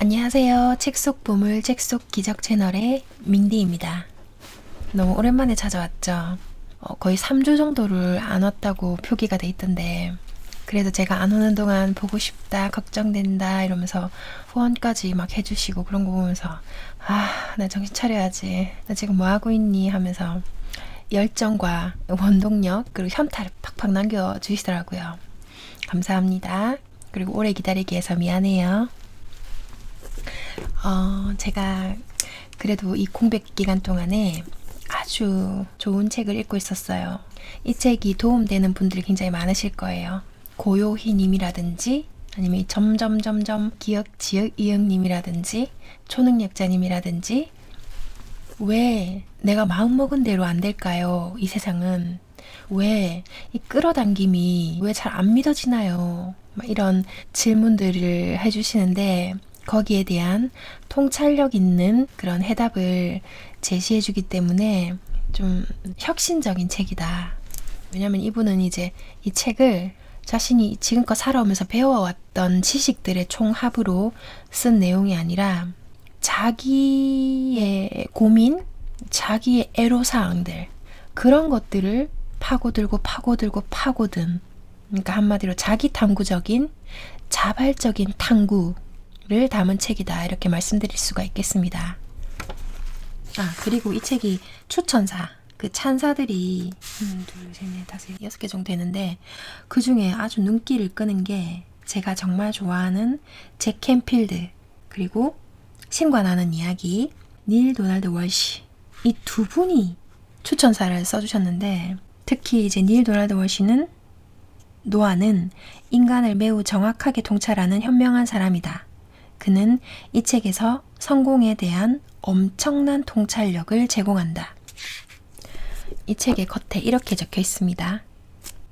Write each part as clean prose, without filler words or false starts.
안녕하세요. 책 속 보물, 책 속 기적 채널의 민디입니다. 너무 오랜만에 찾아왔죠. 거의 3주 정도를 안 왔다고 표기가 돼 있던데, 그래도 제가 안 오는 동안 보고 싶다, 걱정된다 이러면서 후원까지 막 해주시고 그런 거 보면서 나 정신 차려야지. 나 지금 뭐 하고 있니? 하면서 열정과 원동력 그리고 현타를 팍팍 남겨주시더라고요. 감사합니다. 그리고 오래 기다리게 해서 미안해요. 제가 그래도 이 공백 기간 동안에 아주 좋은 책을 읽고 있었어요. 이 책이 도움되는 분들이 굉장히 많으실 거예요. 고요희님이라든지 아니면 점점점점 기억 지역 이응님이라든지 초능력자님이라든지 왜 내가 마음먹은 대로 안 될까요? 이 세상은 왜 이 끌어당김이 왜 잘 안 믿어지나요? 막 이런 질문들을 해주시는데 거기에 대한 통찰력 있는 그런 해답을 제시해 주기 때문에 좀 혁신적인 책이다. 왜냐면 이분은 이제 이 책을 자신이 지금껏 살아오면서 배워왔던 지식들의 총합으로 쓴 내용이 아니라 자기의 고민, 자기의 애로사항들 그런 것들을 파고들고 파고든, 그러니까 한마디로 자기 탐구적인 자발적인 탐구를 담은 책이다, 이렇게 말씀드릴 수가 있겠습니다. 그리고 이 책이 추천사, 그 찬사들이 1, 2, 3, 4, 5, 6개 정도 되는데 그 중에 아주 눈길을 끄는 게 제가 정말 좋아하는 잭 캔필드, 그리고 신과 나는 이야기, 닐 도널드 월시, 이 두 분이 추천사를 써주셨는데, 특히 이제 닐 도널드 월시는 노아는 인간을 매우 정확하게 통찰하는 현명한 사람이다. 그는 이 책에서 성공에 대한 엄청난 통찰력을 제공한다. 이 책의 겉에 이렇게 적혀 있습니다.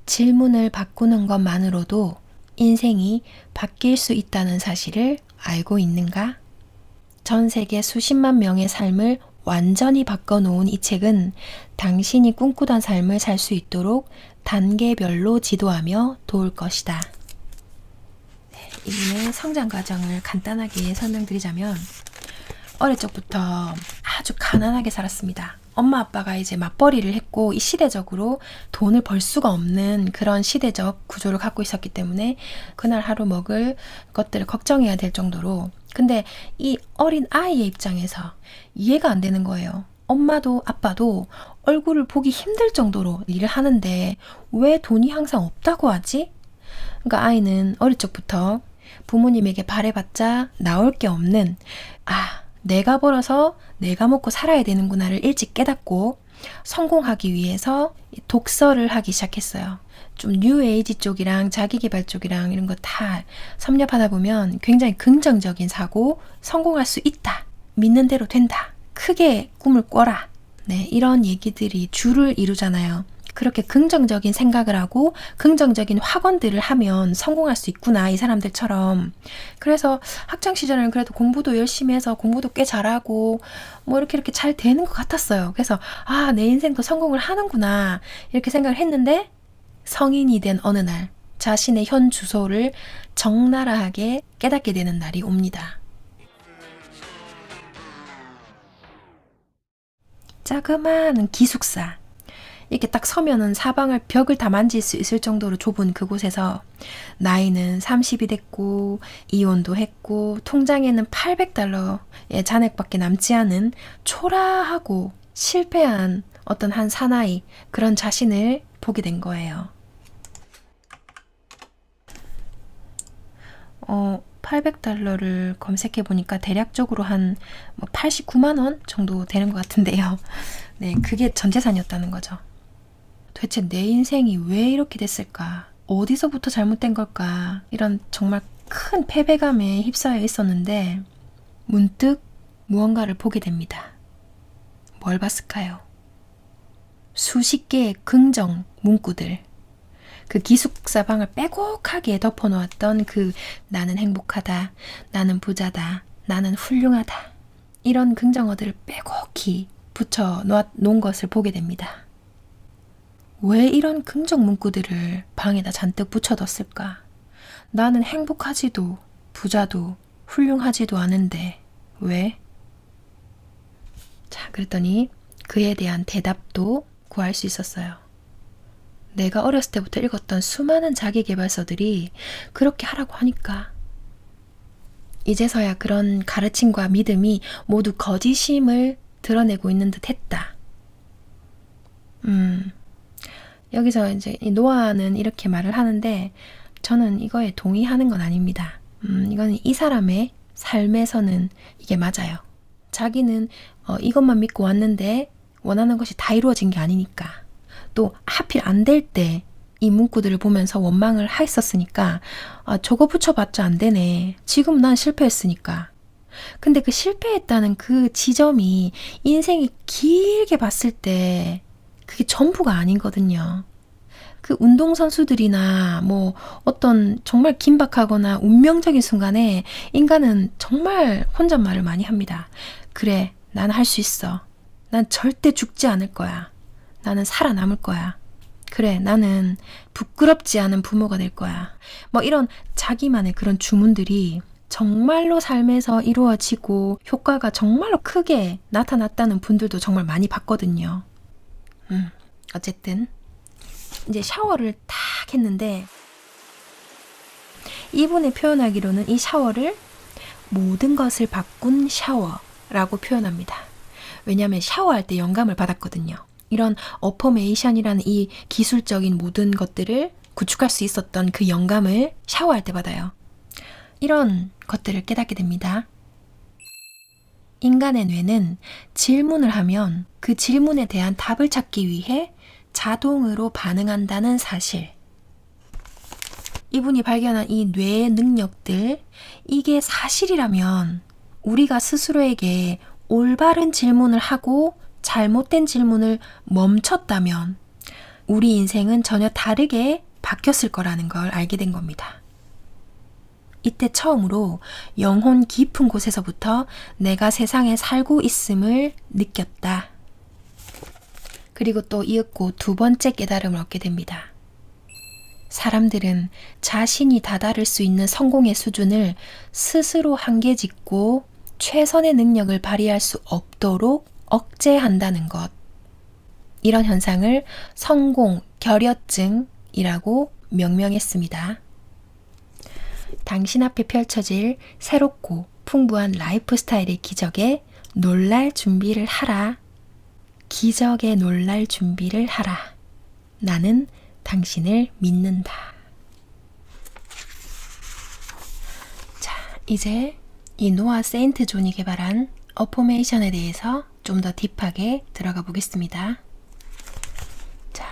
질문을 바꾸는 것만으로도 인생이 바뀔 수 있다는 사실을 알고 있는가? 전 세계 수십만 명의 삶을 완전히 바꿔놓은 이 책은 당신이 꿈꾸던 삶을 살 수 있도록 단계별로 지도하며 도울 것이다. 이분의 성장 과정을 간단하게 설명드리자면, 어릴 적부터 아주 가난하게 살았습니다. 엄마 아빠가 이제 맞벌이를 했고 이 시대적으로 돈을 벌 수가 없는 그런 시대적 구조를 갖고 있었기 때문에 그날 하루 먹을 것들을 걱정해야 될 정도로, 근데 이 어린 아이의 입장에서 이해가 안 되는 거예요. 엄마도 아빠도 얼굴을 보기 힘들 정도로 일을 하는데 왜 돈이 항상 없다고 하지? 그러니까 아이는 어릴 적부터 부모님에게 바래봤자 나올 게 없는, 내가 벌어서 내가 먹고 살아야 되는구나를 일찍 깨닫고 성공하기 위해서 독서를 하기 시작했어요. 좀 뉴에이지 쪽이랑 자기계발 쪽이랑 이런 거 다 섭렵하다 보면 굉장히 긍정적인 사고, 성공할 수 있다, 믿는 대로 된다, 크게 꿈을 꿔라, 이런 얘기들이 주를 이루잖아요. 그렇게 긍정적인 생각을 하고 긍정적인 확언들을 하면 성공할 수 있구나, 이 사람들처럼. 그래서 학창시절에는 그래도 공부도 열심히 해서 공부도 꽤 잘하고 뭐 이렇게 잘 되는 것 같았어요. 그래서 내 인생도 성공을 하는구나, 이렇게 생각을 했는데 성인이 된 어느 날 자신의 현 주소를 적나라하게 깨닫게 되는 날이 옵니다. 자그마한 기숙사, 이렇게 딱 서면은 사방을 벽을 다 만질 수 있을 정도로 좁은 그곳에서 나이는 30이 됐고 이혼도 했고 통장에는 $800의 잔액밖에 남지 않은 초라하고 실패한 어떤 한 사나이, 그런 자신을 보게 된 거예요. $800를 검색해 보니까 대략적으로 한 89만 원 정도 되는 것 같은데요. 그게 전 재산이었다는 거죠. 도대체 내 인생이 왜 이렇게 됐을까? 어디서부터 잘못된 걸까? 이런 정말 큰 패배감에 휩싸여 있었는데 문득 무언가를 보게 됩니다. 뭘 봤을까요? 수십 개의 긍정 문구들, 그 기숙사 방을 빼곡하게 덮어놓았던 그 나는 행복하다, 나는 부자다, 나는 훌륭하다, 이런 긍정어들을 빼곡히 붙여 놓은 것을 보게 됩니다. 왜 이런 긍정 문구들을 방에다 잔뜩 붙여뒀을까? 나는 행복하지도 부자도 훌륭하지도 않은데 왜? 자, 그랬더니 그에 대한 대답도 구할 수 있었어요. 내가 어렸을 때부터 읽었던 수많은 자기계발서들이 그렇게 하라고 하니까. 이제서야 그런 가르침과 믿음이 모두 거짓임을 드러내고 있는 듯 했다. 여기서 이제 노아는 이렇게 말을 하는데 저는 이거에 동의하는 건 아닙니다. 이건 이 사람의 삶에서는 이게 맞아요. 자기는 이것만 믿고 왔는데 원하는 것이 다 이루어진 게 아니니까. 또 하필 안 될 때 이 문구들을 보면서 원망을 했었으니까 저거 붙여봤자 안 되네. 지금 난 실패했으니까. 근데 그 실패했다는 그 지점이 인생이 길게 봤을 때 그게 전부가 아니거든요. 그 운동선수들이나 뭐 어떤 정말 긴박하거나 운명적인 순간에 인간은 정말 혼잣말을 많이 합니다. 그래, 난 할 수 있어. 난 절대 죽지 않을 거야. 나는 살아남을 거야. 그래, 나는 부끄럽지 않은 부모가 될 거야. 뭐 이런 자기만의 그런 주문들이 정말로 삶에서 이루어지고 효과가 정말로 크게 나타났다는 분들도 정말 많이 봤거든요. 어쨌든 이제 샤워를 딱 했는데 이분이 표현하기로는 이 샤워를 모든 것을 바꾼 샤워라고 표현합니다. 왜냐하면 샤워할 때 영감을 받았거든요. 이런 어포메이션이라는 이 기술적인 모든 것들을 구축할 수 있었던 그 영감을 샤워할 때 받아요. 이런 것들을 깨닫게 됩니다. 인간의 뇌는 질문을 하면 그 질문에 대한 답을 찾기 위해 자동으로 반응한다는 사실. 이분이 발견한 이 뇌의 능력들, 이게 사실이라면 우리가 스스로에게 올바른 질문을 하고 잘못된 질문을 멈췄다면 우리 인생은 전혀 다르게 바뀌었을 거라는 걸 알게 된 겁니다. 이때 처음으로 영혼 깊은 곳에서부터 내가 세상에 살고 있음을 느꼈다. 그리고 또 이윽고 두 번째 깨달음을 얻게 됩니다. 사람들은 자신이 다다를 수 있는 성공의 수준을 스스로 한계 짓고 최선의 능력을 발휘할 수 없도록 억제한다는 것. 이런 현상을 성공 결여증이라고 명명했습니다. 당신 앞에 펼쳐질 새롭고 풍부한 라이프 스타일의 기적에 놀랄 준비를 하라. 기적에 놀랄 준비를 하라. 나는 당신을 믿는다. 자, 이제 이 노아 세인트 존이 개발한 어포메이션에 대해서 좀 더 딥하게 들어가 보겠습니다. 자,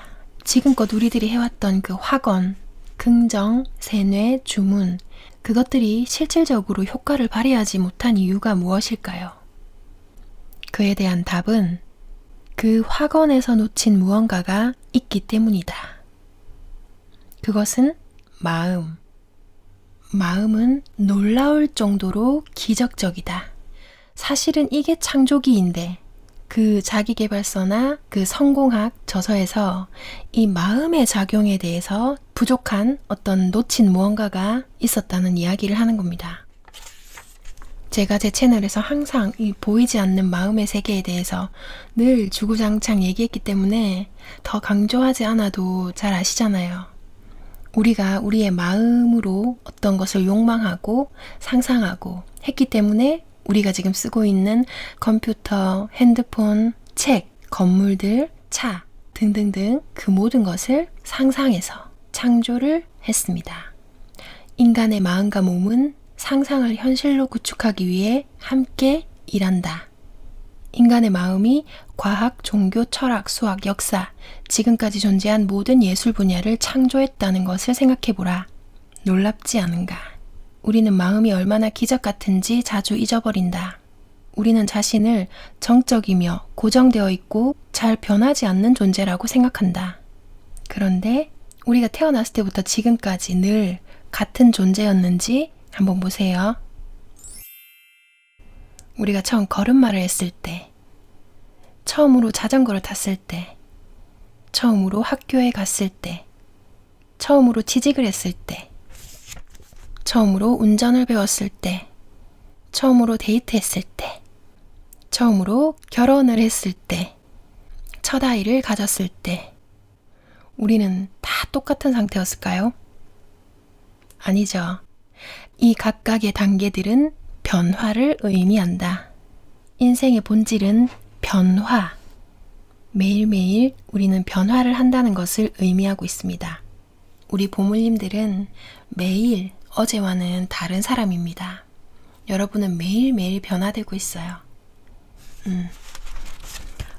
지금껏 우리들이 해왔던 그 확언, 긍정, 세뇌, 주문, 그것들이 실질적으로 효과를 발휘하지 못한 이유가 무엇일까요? 그에 대한 답은 그 확언에서 놓친 무언가가 있기 때문이다. 그것은 마음. 마음은 놀라울 정도로 기적적이다. 사실은 이게 창조기인데 그 자기계발서나 그 성공학 저서에서 이 마음의 작용에 대해서 부족한 어떤 놓친 무언가가 있었다는 이야기를 하는 겁니다. 제가 제 채널에서 항상 이 보이지 않는 마음의 세계에 대해서 늘 주구장창 얘기했기 때문에 더 강조하지 않아도 잘 아시잖아요. 우리가 우리의 마음으로 어떤 것을 욕망하고 상상하고 했기 때문에 우리가 지금 쓰고 있는 컴퓨터, 핸드폰, 책, 건물들, 차 등등등 그 모든 것을 상상해서 창조를 했습니다. 인간의 마음과 몸은 상상을 현실로 구축하기 위해 함께 일한다. 인간의 마음이 과학, 종교, 철학, 수학, 역사, 지금까지 존재한 모든 예술 분야를 창조했다는 것을 생각해보라. 놀랍지 않은가? 우리는 마음이 얼마나 기적 같은지 자주 잊어버린다. 우리는 자신을 정적이며 고정되어 있고 잘 변하지 않는 존재라고 생각한다. 그런데 우리가 태어났을 때부터 지금까지 늘 같은 존재였는지 한번 보세요. 우리가 처음 걸음마를 했을 때, 처음으로 자전거를 탔을 때, 처음으로 학교에 갔을 때, 처음으로 취직을 했을 때, 처음으로 운전을 배웠을 때, 처음으로 데이트했을 때, 처음으로 결혼을 했을 때, 첫 아이를 가졌을 때, 우리는 다 똑같은 상태였을까요? 아니죠. 이 각각의 단계들은 변화를 의미한다. 인생의 본질은 변화. 매일매일 우리는 변화를 한다는 것을 의미하고 있습니다. 우리 보물님들은 매일 어제와는 다른 사람입니다. 여러분은 매일매일 변화되고 있어요.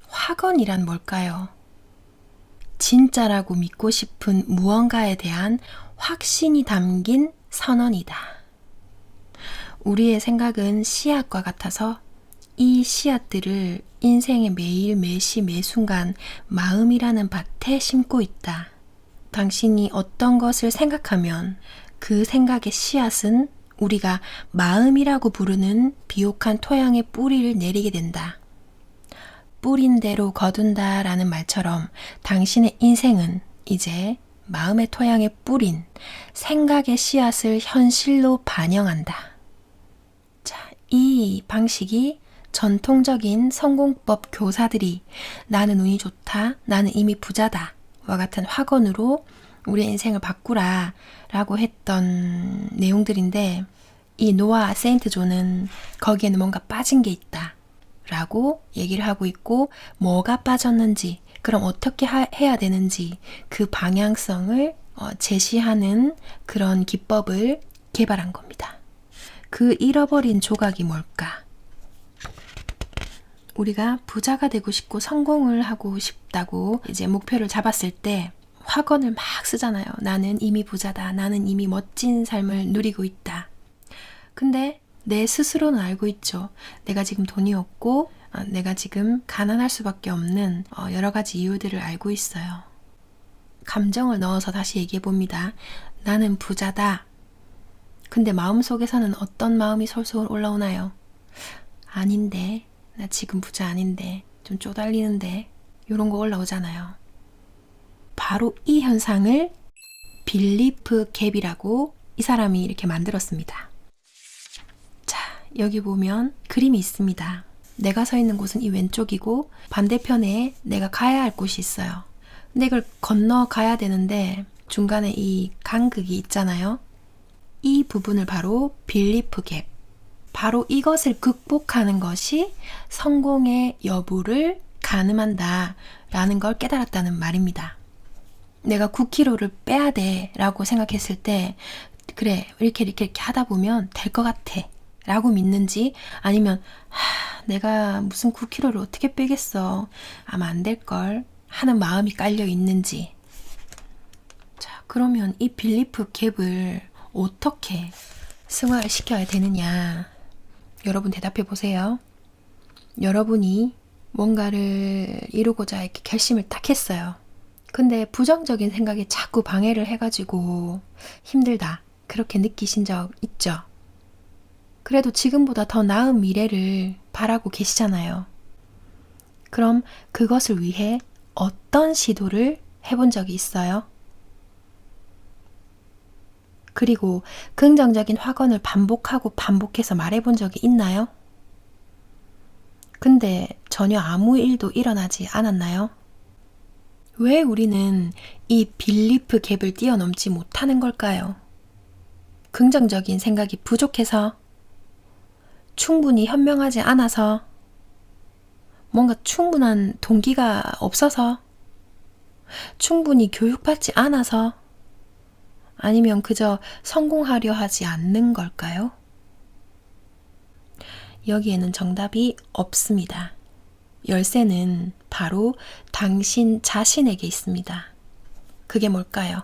확언이란 뭘까요? 진짜라고 믿고 싶은 무언가에 대한 확신이 담긴 선언이다. 우리의 생각은 씨앗과 같아서 이 씨앗들을 인생의 매일 매시 매순간 마음이라는 밭에 심고 있다. 당신이 어떤 것을 생각하면 그 생각의 씨앗은 우리가 마음이라고 부르는 비옥한 토양에 뿌리를 내리게 된다. 뿌린 대로 거둔다 라는 말처럼 당신의 인생은 이제 마음의 토양에 뿌린 생각의 씨앗을 현실로 반영한다. 자, 이 방식이 전통적인 성공법 교사들이 나는 운이 좋다, 나는 이미 부자다 와 같은 확언으로 우리 인생을 바꾸라 라고 했던 내용들인데, 이 노아 세인트 존은 거기에는 뭔가 빠진 게 있다 라고 얘기를 하고 있고, 뭐가 빠졌는지, 그럼 어떻게 해야 되는지 그 방향성을 제시하는 그런 기법을 개발한 겁니다. 그 잃어버린 조각이 뭘까? 우리가 부자가 되고 싶고 성공을 하고 싶다고 이제 목표를 잡았을 때 확언을 막 쓰잖아요. 나는 이미 부자다. 나는 이미 멋진 삶을 누리고 있다. 근데 내 스스로는 알고 있죠. 내가 지금 돈이 없고 내가 지금 가난할 수밖에 없는 여러 가지 이유들을 알고 있어요. 감정을 넣어서 다시 얘기해 봅니다. 나는 부자다. 근데 마음속에서는 어떤 마음이 솔솔 올라오나요? 아닌데, 나 지금 부자 아닌데, 좀 쪼달리는데, 이런 거 올라오잖아요. 바로 이 현상을 빌리프 갭이라고 이 사람이 이렇게 만들었습니다. 자, 여기 보면 그림이 있습니다. 내가 서 있는 곳은 이 왼쪽이고 반대편에 내가 가야 할 곳이 있어요. 근데 이걸 건너 가야 되는데 중간에 이 간극이 있잖아요. 이 부분을 바로 빌리프 갭, 바로 이것을 극복하는 것이 성공의 여부를 가늠한다 라는 걸 깨달았다는 말입니다. 내가 9kg를 빼야 돼 라고 생각했을 때, 그래 이렇게 하다 보면 될 것 같아 라고 믿는지, 아니면 내가 무슨 9kg를 어떻게 빼겠어, 아마 안 될걸 하는 마음이 깔려 있는지. 자, 그러면 이 빌리프 갭을 어떻게 승화를 시켜야 되느냐? 여러분 대답해 보세요. 여러분이 뭔가를 이루고자 이렇게 결심을 딱 했어요. 근데 부정적인 생각이 자꾸 방해를 해가지고 힘들다, 그렇게 느끼신 적 있죠? 그래도 지금보다 더 나은 미래를 바라고 계시잖아요. 그럼 그것을 위해 어떤 시도를 해본 적이 있어요? 그리고 긍정적인 확언을 반복하고 반복해서 말해본 적이 있나요? 근데 전혀 아무 일도 일어나지 않았나요? 왜 우리는 이 빌리프 갭을 뛰어넘지 못하는 걸까요? 긍정적인 생각이 부족해서? 충분히 현명하지 않아서? 뭔가 충분한 동기가 없어서? 충분히 교육받지 않아서? 아니면 그저 성공하려 하지 않는 걸까요? 여기에는 정답이 없습니다. 열쇠는 바로 당신 자신에게 있습니다. 그게 뭘까요?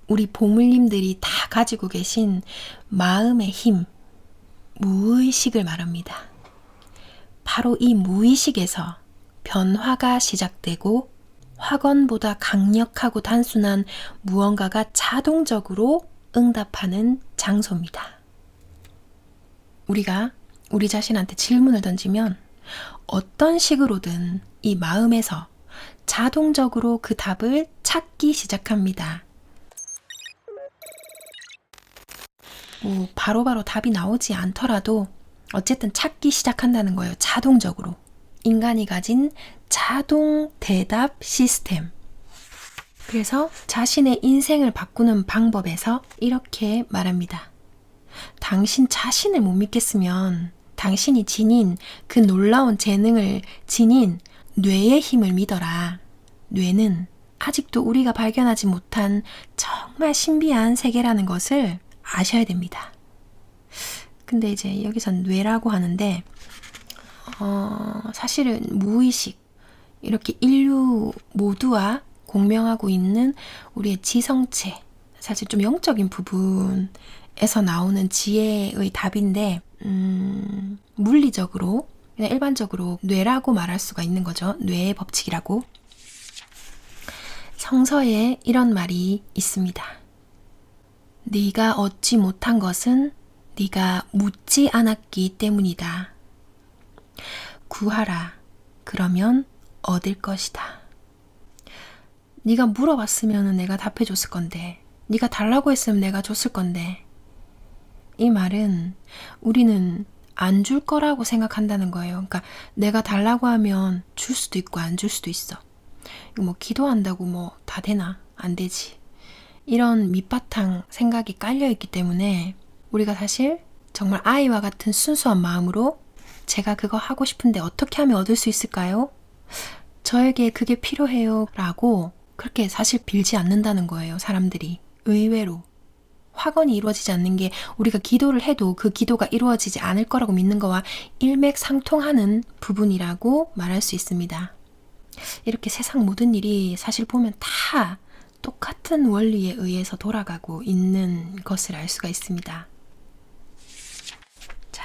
우리 보물님들이 다 가지고 계신 마음의 힘, 무의식을 말합니다. 바로 이 무의식에서 변화가 시작되고 확언보다 강력하고 단순한 무언가가 자동적으로 응답하는 장소입니다. 우리가 우리 자신한테 질문을 던지면 어떤 식으로든 이 마음에서 자동적으로 그 답을 찾기 시작합니다. 뭐 바로바로 답이 나오지 않더라도 어쨌든 찾기 시작한다는 거예요. 자동적으로. 인간이 가진 자동 대답 시스템. 그래서 자신의 인생을 바꾸는 방법에서 이렇게 말합니다. 당신 자신을 못 믿겠으면 당신이 지닌 그 놀라운 재능을 지닌 뇌의 힘을 믿어라. 뇌는 아직도 우리가 발견하지 못한 정말 신비한 세계라는 것을 아셔야 됩니다. 근데 이제 여기선 뇌라고 하는데 사실은 무의식, 이렇게 인류 모두와 공명하고 있는 우리의 지성체, 사실 좀 영적인 부분에서 나오는 지혜의 답인데 물리적으로 그냥 일반적으로 뇌라고 말할 수가 있는 거죠. 뇌의 법칙이라고. 성서에 이런 말이 있습니다. 네가 얻지 못한 것은 네가 묻지 않았기 때문이다. 구하라. 그러면 얻을 것이다. 네가 물어봤으면 내가 답해줬을 건데, 네가 달라고 했으면 내가 줬을 건데, 이 말은 우리는 안 줄 거라고 생각한다는 거예요. 그러니까 내가 달라고 하면 줄 수도 있고 안 줄 수도 있어. 뭐 기도한다고 뭐 다 되나? 안 되지. 이런 밑바탕 생각이 깔려있기 때문에 우리가 사실 정말 아이와 같은 순수한 마음으로 제가 그거 하고 싶은데 어떻게 하면 얻을 수 있을까요? 저에게 그게 필요해요 라고 그렇게 사실 빌지 않는다는 거예요. 사람들이 의외로. 확언이 이루어지지 않는 게 우리가 기도를 해도 그 기도가 이루어지지 않을 거라고 믿는 거와 일맥상통하는 부분이라고 말할 수 있습니다. 이렇게 세상 모든 일이 사실 보면 다 똑같은 원리에 의해서 돌아가고 있는 것을 알 수가 있습니다. 자,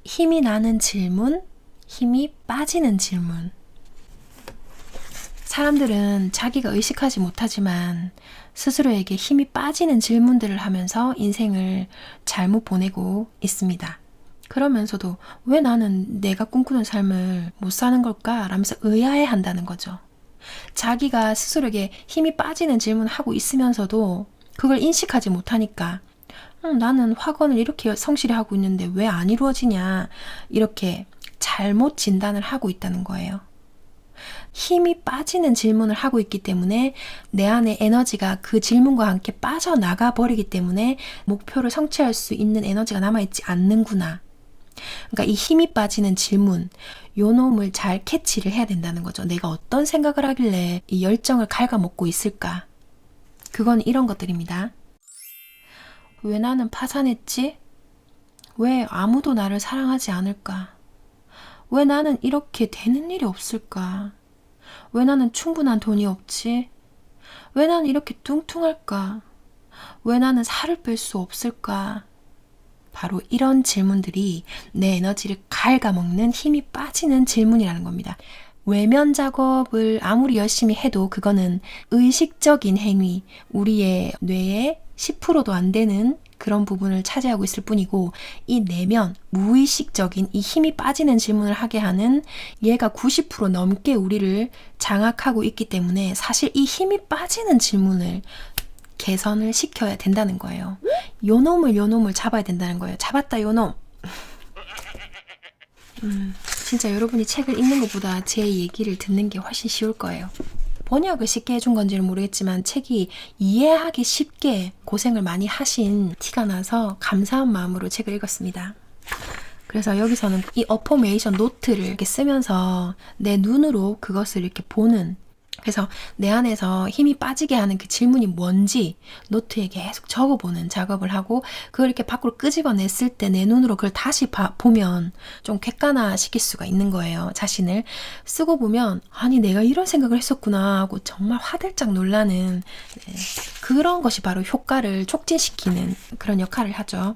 힘이 나는 질문, 힘이 빠지는 질문. 사람들은 자기가 의식하지 못하지만 스스로에게 힘이 빠지는 질문들을 하면서 인생을 잘못 보내고 있습니다. 그러면서도 왜 나는 내가 꿈꾸는 삶을 못 사는 걸까? 라면서 의아해 한다는 거죠. 자기가 스스로에게 힘이 빠지는 질문을 하고 있으면서도 그걸 인식하지 못하니까 나는 확언을 이렇게 성실히 하고 있는데 왜 안 이루어지냐, 이렇게 잘못 진단을 하고 있다는 거예요. 힘이 빠지는 질문을 하고 있기 때문에 내 안에 에너지가 그 질문과 함께 빠져나가 버리기 때문에 목표를 성취할 수 있는 에너지가 남아있지 않는구나. 그러니까 이 힘이 빠지는 질문, 요 놈을 잘 캐치를 해야 된다는 거죠. 내가 어떤 생각을 하길래 이 열정을 갉아먹고 있을까? 그건 이런 것들입니다. 왜 나는 파산했지? 왜 아무도 나를 사랑하지 않을까? 왜 나는 이렇게 되는 일이 없을까? 왜 나는 충분한 돈이 없지? 왜 나는 이렇게 뚱뚱할까? 왜 나는 살을 뺄 수 없을까? 바로 이런 질문들이 내 에너지를 갉아먹는 힘이 빠지는 질문이라는 겁니다. 외면 작업을 아무리 열심히 해도 그거는 의식적인 행위, 우리의 뇌의 10%도 안 되는 그런 부분을 차지하고 있을 뿐이고, 이 내면, 무의식적인 이 힘이 빠지는 질문을 하게 하는 얘가 90% 넘게 우리를 장악하고 있기 때문에 사실 이 힘이 빠지는 질문을 개선을 시켜야 된다는 거예요. 요 놈을 잡아야 된다는 거예요. 잡았다 요놈. 진짜 여러분이 책을 읽는 것보다 제 얘기를 듣는 게 훨씬 쉬울 거예요. 번역을 쉽게 해준 건지는 모르겠지만 책이 이해하기 쉽게 고생을 많이 하신 티가 나서 감사한 마음으로 책을 읽었습니다. 그래서 여기서는 이 어포메이션 노트를 이렇게 쓰면서 내 눈으로 그것을 이렇게 보는, 그래서 내 안에서 힘이 빠지게 하는 그 질문이 뭔지 노트에 계속 적어보는 작업을 하고, 그걸 이렇게 밖으로 끄집어냈을 때 내 눈으로 그걸 다시 보면 좀 객관화시킬 수가 있는 거예요. 자신을 쓰고 보면 아니 내가 이런 생각을 했었구나 하고 정말 화들짝 놀라는, 그런 것이 바로 효과를 촉진시키는 그런 역할을 하죠.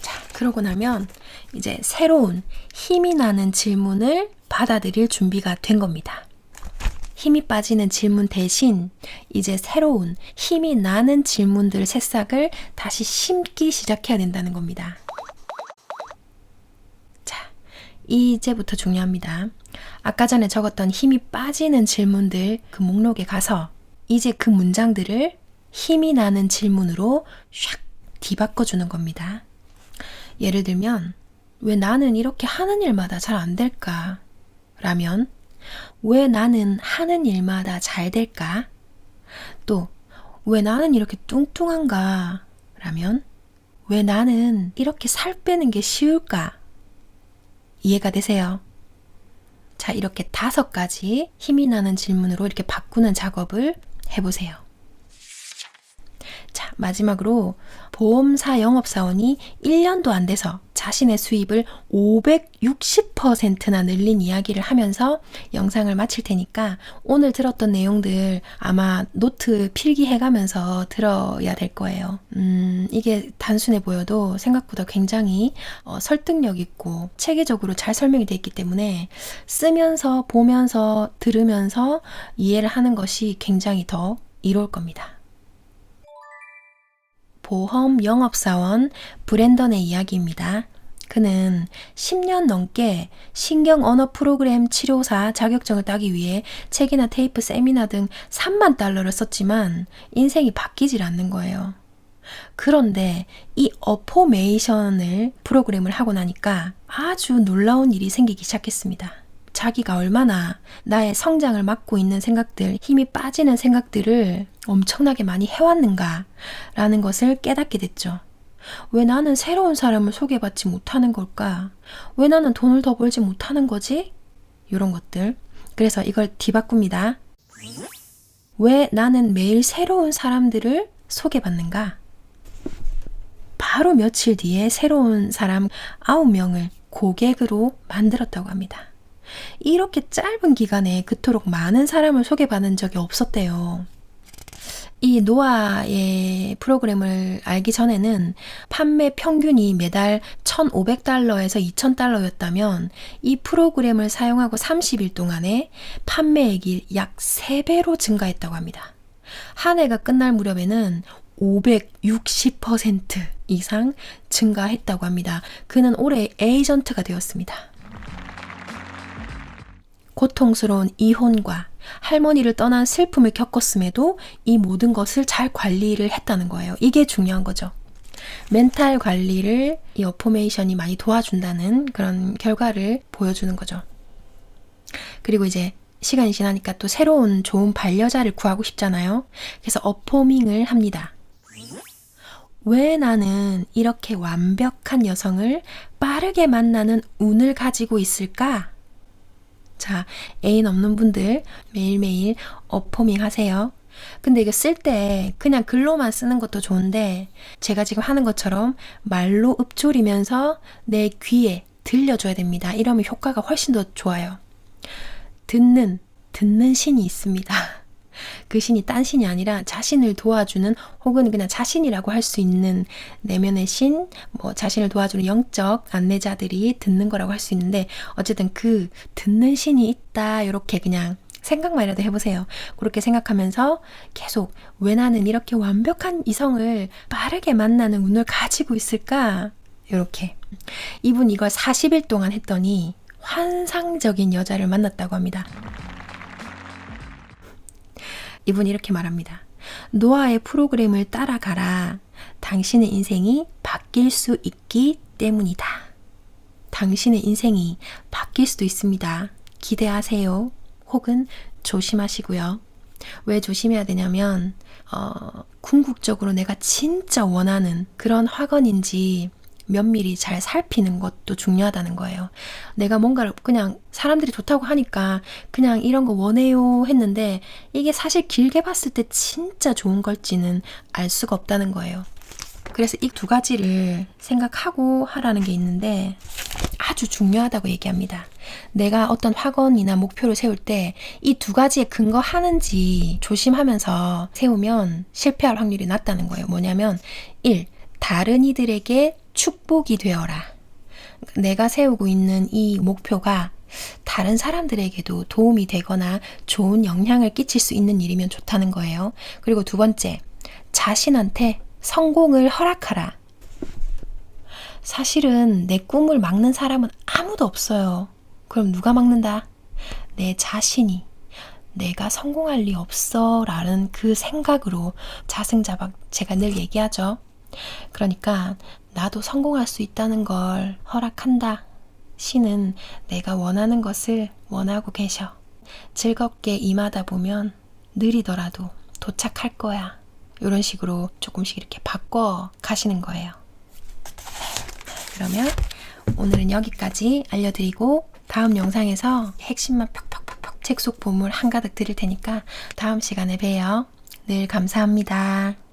자, 그러고 나면 이제 새로운 힘이 나는 질문을 받아들일 준비가 된 겁니다. 힘이 빠지는 질문 대신 이제 새로운 힘이 나는 질문들 새싹을 다시 심기 시작해야 된다는 겁니다. 자, 이제부터 중요합니다. 아까 전에 적었던 힘이 빠지는 질문들 그 목록에 가서 이제 그 문장들을 힘이 나는 질문으로 샥 뒤바꿔주는 겁니다. 예를 들면, 왜 나는 이렇게 하는 일마다 잘 안 될까? 라면, 왜 나는 하는 일마다 잘 될까? 또, 왜 나는 이렇게 뚱뚱한가? 라면, 왜 나는 이렇게 살 빼는 게 쉬울까? 이해가 되세요? 자, 이렇게 5가지 힘이 나는 질문으로 이렇게 바꾸는 작업을 해보세요. 자, 마지막으로 보험사 영업사원이 1년도 안 돼서 자신의 수입을 560%나 늘린 이야기를 하면서 영상을 마칠 테니까 오늘 들었던 내용들 아마 노트 필기해가면서 들어야 될 거예요. 이게 단순해 보여도 생각보다 굉장히 설득력 있고 체계적으로 잘 설명이 되어 있기 때문에 쓰면서 보면서 들으면서 이해를 하는 것이 굉장히 더 이로울 겁니다. 보험 영업사원 브랜던의 이야기입니다. 그는 10년 넘게 신경 언어 프로그램 치료사 자격증을 따기 위해 책이나 테이프, 세미나 등 3만 달러를 썼지만 인생이 바뀌질 않는 거예요. 그런데 이 어포메이션을 프로그램을 하고 나니까 아주 놀라운 일이 생기기 시작했습니다. 자기가 얼마나 나의 성장을 막고 있는 생각들, 힘이 빠지는 생각들을 엄청나게 많이 해왔는가 라는 것을 깨닫게 됐죠. 왜 나는 새로운 사람을 소개받지 못하는 걸까? 왜 나는 돈을 더 벌지 못하는 거지? 이런 것들. 그래서 이걸 뒤바꿉니다. 왜 나는 매일 새로운 사람들을 소개받는가? 바로 며칠 뒤에 새로운 사람 9명을 고객으로 만들었다고 합니다. 이렇게 짧은 기간에 그토록 많은 사람을 소개받은 적이 없었대요. 이 노아의 프로그램을 알기 전에는 판매 평균이 매달 1,500달러에서 2,000달러였다면 이 프로그램을 사용하고 30일 동안에 판매액이 약 3배로 증가했다고 합니다. 한 해가 끝날 무렵에는 560% 이상 증가했다고 합니다. 그는 올해 에이전트가 되었습니다. 고통스러운 이혼과 할머니를 떠난 슬픔을 겪었음에도 이 모든 것을 잘 관리를 했다는 거예요. 이게 중요한 거죠. 멘탈 관리를 이 어포메이션이 많이 도와준다는 그런 결과를 보여주는 거죠. 그리고 이제 시간이 지나니까 또 새로운 좋은 반려자를 구하고 싶잖아요. 그래서 어포밍을 합니다. 왜 나는 이렇게 완벽한 여성을 빠르게 만나는 운을 가지고 있을까? 자, 애인 없는 분들 매일매일 어포밍 하세요. 근데 이거 쓸 때 그냥 글로만 쓰는 것도 좋은데 제가 지금 하는 것처럼 말로 읊조리면서 내 귀에 들려줘야 됩니다. 이러면 효과가 훨씬 더 좋아요. 듣는 신이 있습니다. 그 신이 딴 신이 아니라 자신을 도와주는 혹은 그냥 자신이라고 할 수 있는 내면의 신, 자신을 도와주는 영적 안내자들이 듣는 거라고 할 수 있는데 어쨌든 그 듣는 신이 있다 이렇게 그냥 생각만이라도 해보세요. 그렇게 생각하면서 계속 왜 나는 이렇게 완벽한 이성을 빠르게 만나는 운을 가지고 있을까? 이렇게 이분 이걸 40일 동안 했더니 환상적인 여자를 만났다고 합니다. 이분이 이렇게 말합니다. 노아의 프로그램을 따라가라. 당신의 인생이 바뀔 수 있기 때문이다. 당신의 인생이 바뀔 수도 있습니다. 기대하세요. 혹은 조심하시고요. 왜 조심해야 되냐면 궁극적으로 내가 진짜 원하는 그런 학원인지 면밀히 잘 살피는 것도 중요하다는 거예요. 내가 뭔가를 그냥 사람들이 좋다고 하니까 그냥 이런 거 원해요 했는데 이게 사실 길게 봤을 때 진짜 좋은 걸지는 알 수가 없다는 거예요. 그래서 이 2가지를 생각하고 하라는 게 있는데 아주 중요하다고 얘기합니다. 내가 어떤 학원이나 목표를 세울 때 이 2가지에 근거하는지 조심하면서 세우면 실패할 확률이 낮다는 거예요. 뭐냐면 1. 다른 이들에게 축복이 되어라. 내가 세우고 있는 이 목표가 다른 사람들에게도 도움이 되거나 좋은 영향을 끼칠 수 있는 일이면 좋다는 거예요. 그리고 2번째, 자신한테 성공을 허락하라. 사실은 내 꿈을 막는 사람은 아무도 없어요. 그럼 누가 막는다? 내 자신이. 내가 성공할 리 없어 라는 그 생각으로 자승자박 제가 늘 얘기하죠. 그러니까 나도 성공할 수 있다는 걸 허락한다. 신은 내가 원하는 것을 원하고 계셔. 즐겁게 임하다 보면 느리더라도 도착할 거야. 이런 식으로 조금씩 이렇게 바꿔 가시는 거예요. 그러면 오늘은 여기까지 알려드리고 다음 영상에서 핵심만 팍팍팍팍 책 속 보물 한가득 드릴 테니까 다음 시간에 봬요. 늘 감사합니다.